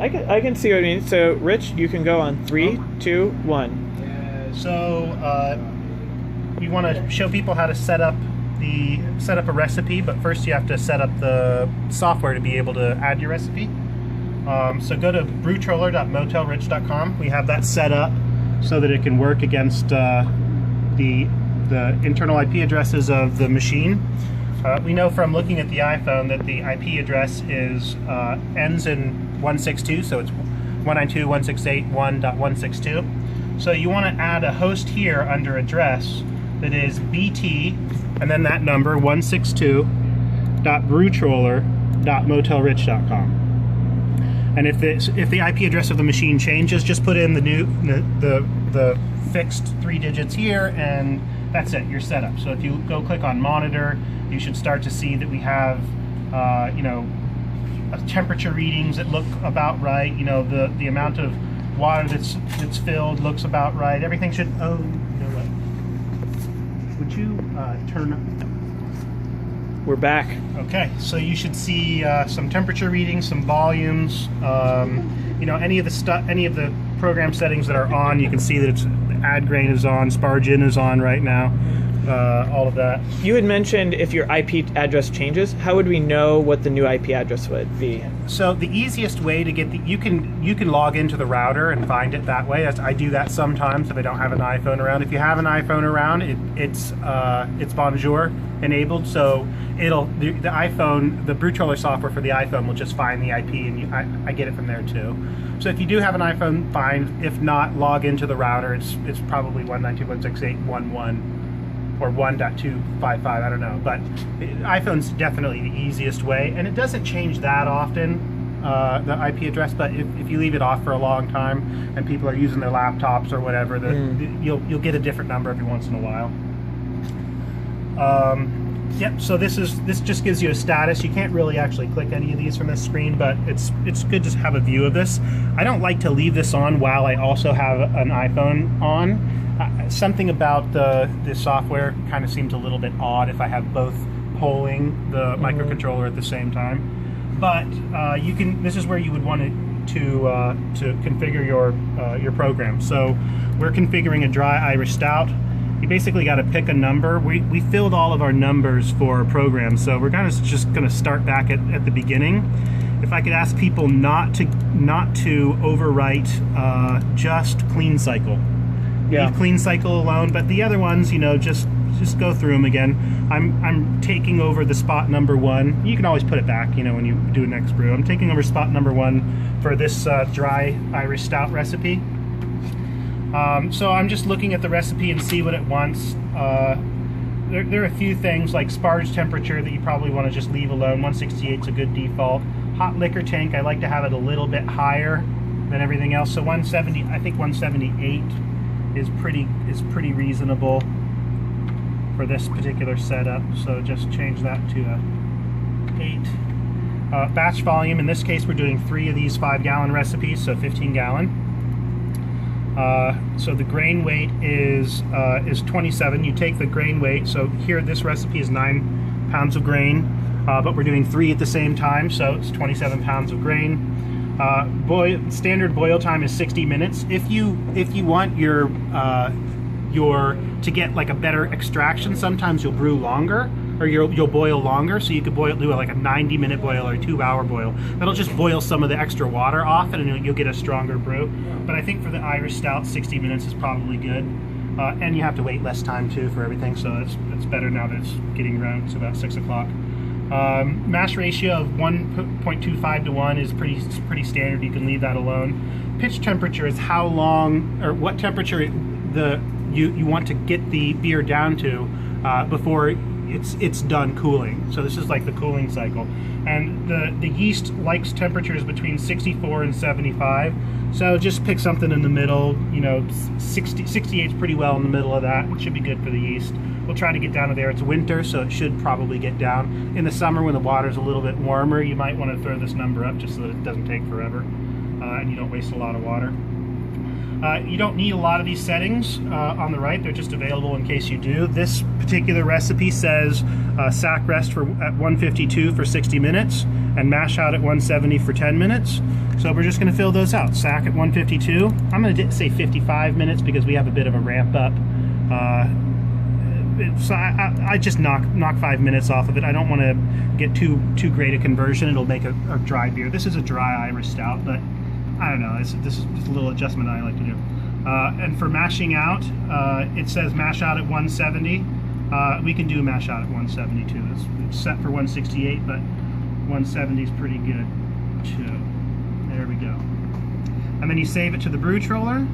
I can see what I mean. So, Rich, you can go on 3, 2, 1. So we want to show people how to set up a recipe, but first you have to set up the software to be able to add your recipe. So go to BrewTroller.motelrich.com. We have that set up so that it can work against the internal IP addresses of the machine. We know from looking at the iPhone that the IP address ends in 162, so it's 192.168.1.162. So you want to add a host here under address that is BT and then that number 162.brewtroller.motelrich.com. And if the IP address of the machine changes, just put in the fixed 3 digits here, and that's it. You're set up. So if you go click on monitor, you should start to see that we have, temperature readings that look about right. You know, the amount of water that's filled looks about right. Everything should. Oh, you know what? Would you turn? We're back. Okay, so you should see some temperature readings, some volumes. Any of the program settings that are on. You can see that it's add grain is on, spargin is on right now. All of that. You had mentioned if your IP address changes, how would we know what the new IP address would be? So the easiest way to get you can log into the router and find it that way. I do that sometimes if I don't have an iPhone around. If you have an iPhone around, it's Bonjour enabled, so the iPhone, the BrewTroller software for the iPhone will just find the IP, and I get it from there too. So if you do have an iPhone, fine. If not, log into the router. It's probably 192.168.1.1 or 1.255, I don't know. But iPhone's definitely the easiest way, and it doesn't change that often, the IP address, but if you leave it off for a long time and people are using their laptops or whatever, you'll get a different number every once in a while. Yep, so this just gives you a status. You can't really actually click any of these from this screen, but it's good to have a view of this. I don't like to leave this on while I also have an iPhone on. Something about the software kind of seems a little bit odd if I have both polling the microcontroller at the same time. But this is where you would want to configure your program. So we're configuring a dry Irish stout. You basically got to pick a number. We filled all of our numbers for our program, so we're just going to start back at the beginning. If I could ask people not to overwrite just clean cycle. Yeah. Leave clean cycle alone, but the other ones, just go through them again. I'm taking over the spot number 1. You can always put it back, when you do a next brew. I'm taking over spot number 1 for this dry Irish stout recipe. So I'm just looking at the recipe and see what it wants. There are a few things like sparge temperature that you probably want to just leave alone. 168 is a good default. Hot liquor tank, I like to have it a little bit higher than everything else. So 170, I think 178 is pretty reasonable for this particular setup. So just change that to a 8. Batch volume, in this case we're doing 3 of these 5-gallon recipes, so 15 gallon. So the grain weight is 27. You take the grain weight, so here this recipe is 9 pounds of grain, but we're doing 3 at the same time, so it's 27 pounds of grain. Standard boil time is 60 minutes. If you want your to get like a better extraction, sometimes you'll brew longer, or you'll boil longer, so you could do like a 90-minute boil or a 2-hour boil. That'll just boil some of the extra water off, and you'll get a stronger brew. But I think for the Irish stout, 60 minutes is probably good. And you have to wait less time too for everything, so it's better now that it's getting around. It's about 6 o'clock. Mash ratio of 1.25 to 1 is pretty standard. You can leave that alone. Pitch temperature is how long or what temperature you want to get the beer down to before it's done cooling. So this is like the cooling cycle. And the yeast likes temperatures between 64 and 75. So just pick something in the middle. 68 is pretty well in the middle of that. It should be good for the yeast. We'll try to get down to there. It's winter, so it should probably get down. In the summer, when the water's a little bit warmer, you might want to throw this number up just so that it doesn't take forever and you don't waste a lot of water. You don't need a lot of these settings on the right. They're just available in case you do. This particular recipe says sack rest at 152 for 60 minutes and mash out at 170 for 10 minutes. So we're just going to fill those out. Sack at 152. I'm going to say 55 minutes because we have a bit of a ramp up. So I just knock 5 minutes off of it. I don't want to get too great a conversion. It'll make a dry beer. This is a dry Irish stout, but I don't know. This is just a little adjustment I like to do. And for mashing out, it says mash out at 170. We can do mash out at 170 too. It's set for 168, but 170 is pretty good too. There we go. And then you save it to the BrewTroller,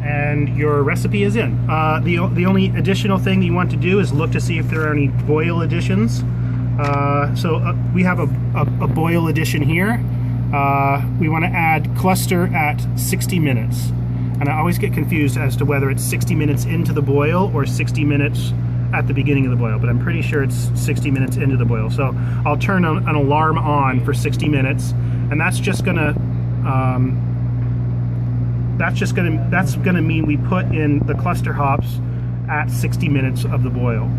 and your recipe is in. The only additional thing you want to do is look to see if there are any boil additions. We have a boil addition here. We want to add cluster at 60 minutes. And I always get confused as to whether it's 60 minutes into the boil or 60 minutes at the beginning of the boil, but I'm pretty sure it's 60 minutes into the boil. So I'll turn an alarm on for 60 minutes, and that's gonna mean we put in the cluster hops at 60 minutes of the boil.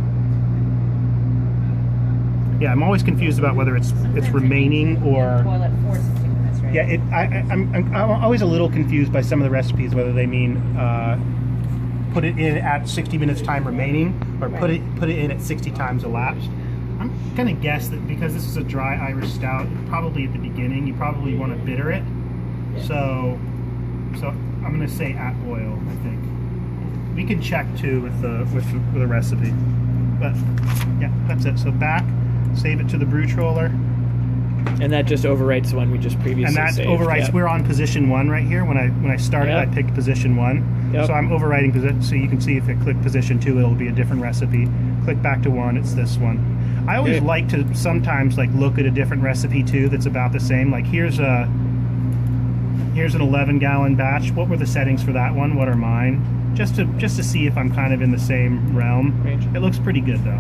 Yeah, I'm always confused about whether it's remaining or boil it for 60 minutes, right? Yeah, I'm always a little confused by some of the recipes whether they mean put it in at 60 minutes time remaining or put it in at 60 times elapsed. I'm gonna guess that because this is a dry Irish stout, probably at the beginning you probably want to bitter it. Yeah. So I'm gonna say at boil. I think we can check too with the recipe. But yeah, that's it. So back, save it to the BrewTroller. And that just overwrites the one we just previously And that saved. overwrites. Yep. We're on position 1 right here. When I started, Yep. I picked position 1. Yep. So I'm overwriting position. So you can see if I click position 2, it'll be a different recipe. Click back to 1, it's this one. I always Okay. like to sometimes like look at a different recipe too that's about the same. Like here's an 11-gallon batch. What were the settings for that one? What are mine? Just to see if I'm kind of in the same realm. Range. It looks pretty good though.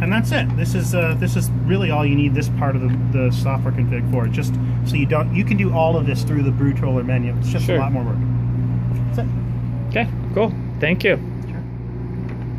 And that's it. This is really all you need this part of the software config for. Just so you can do all of this through the BrewTroller menu. It's just Sure. a lot more work. That's it. Okay, cool. Thank you.